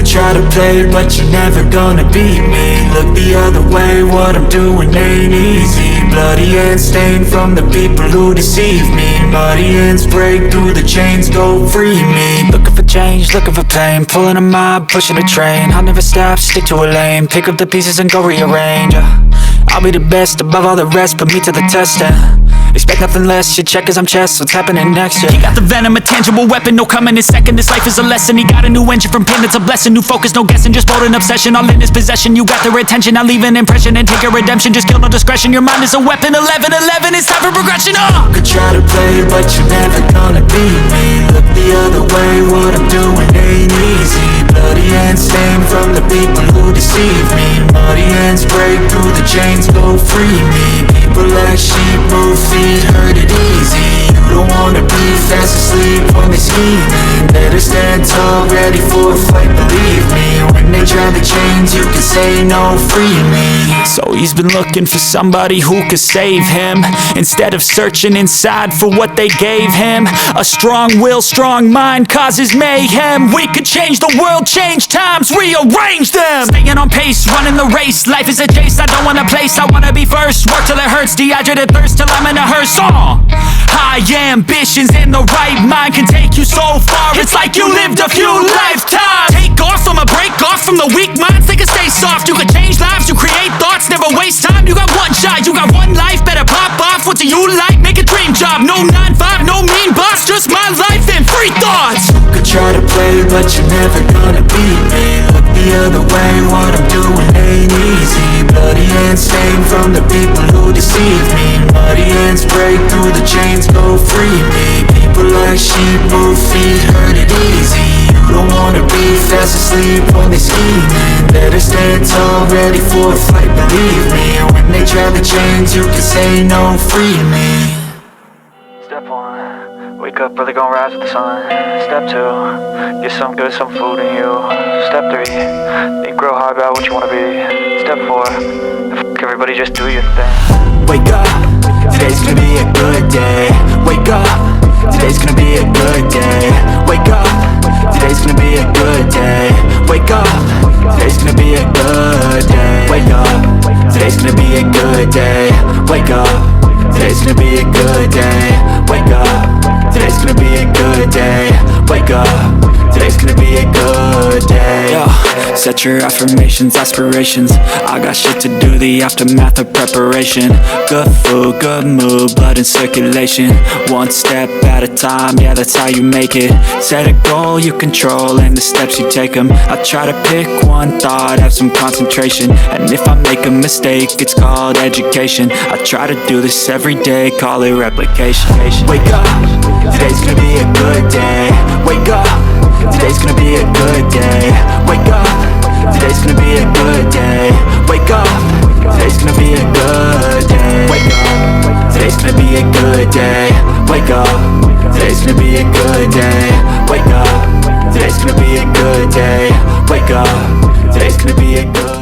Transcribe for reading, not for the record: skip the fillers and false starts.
Try to play, but you're never gonna beat me. Look the other way, what I'm doing ain't easy. Bloody hands stained from the people who deceive me. Muddy hands break through the chains, go free me. Looking for change, looking for pain, pulling a mob, pushing a train. I'll never stop, stick to a lane, pick up the pieces and go rearrange. I'll be the best above all the rest, put me to the test and expect nothing less, you check as I'm chess, what's happening next, yeah. He got the venom, a tangible weapon, no coming in second. This life is a lesson, he got a new engine from pain, it's a blessing. New focus, no guessing, just bold and obsession, all in his possession. You got their attention, I'll leave an impression and take your redemption. Just kill, no discretion, your mind is a weapon. 11-11, it's time for progression, Could try to play, but you're never gonna beat me. Look the other way, what I'm doing ain't easy. Bloody hands stained from the people who deceive me. Muddy hands break through the chains, go free me. People like sheep move feet, heard it easy. You don't wanna be fast asleep when they scheming. Better stand tall, ready for a fight, believe me. When they try to change, you can say no, free me. So he's been looking for somebody who could save him, instead of searching inside for what they gave him. A strong will, strong mind causes mayhem. We could change the world, change times, rearrange them. Staying on pace, running the race. Life is a chase, I don't want a place, I wanna be first. Work till it hurts, dehydrated thirst till I'm in a hearse. High ambitions in the right mind can take you so far. It's like you lived a few lifetimes. Take off from a break off from the weak minds, they can stay soft. You can change lives, you create thoughts, never waste time. You got one shot, you got one life, better pop off. What do you like? Make a dream job. No 9-5, no mean boss, just my life and free thoughts. You could try to play, but you're never gonna beat me. Look the other way, what I'm doing ain't easy. Bloody hands stained from the people who deceive me. Muddy hands break through the chains, go free me. People like sheep move feet, heard it easy. You don't wanna be fast asleep when they scheming. Better stand tall, ready for a fight, believe me. When they try to change, you can say no, free me. Step 1, wake up early, gon' rise with the sun. Step 2, get some good, some food in you. Step 3, think real hard about what you wanna be. Step 4, fuck everybody, just do your thing. Wake up, today's gonna be a good day. Wake up, today's gonna be a good day. Wake up, today's gonna be a good day. Wake up, today's gonna be a good day. Wake up, today's gonna be a good day. Wake up, today's gonna be a good day. Wake up, today's gonna be a good day. Wake up, today's gonna be a good day. Yo, set your affirmations, aspirations. I got shit to do, the aftermath of preparation. Good food, good mood, blood in circulation. One step at a time, yeah, that's how you make it. Set a goal you control and the steps you take them. I try to pick one thought, have some concentration. And if I make a mistake, it's called education. I try to do this every day, call it replication. Wake up, today's gonna be a good day. Wake up, today's gonna be a good day. Wake up, today's gonna be a good day. Wake up, today's gonna be a good day. Wake up, today's gonna be a good day. Wake up, today's gonna be a good day. Wake up, today's gonna be a good day. Wake up, today's gonna be a good day.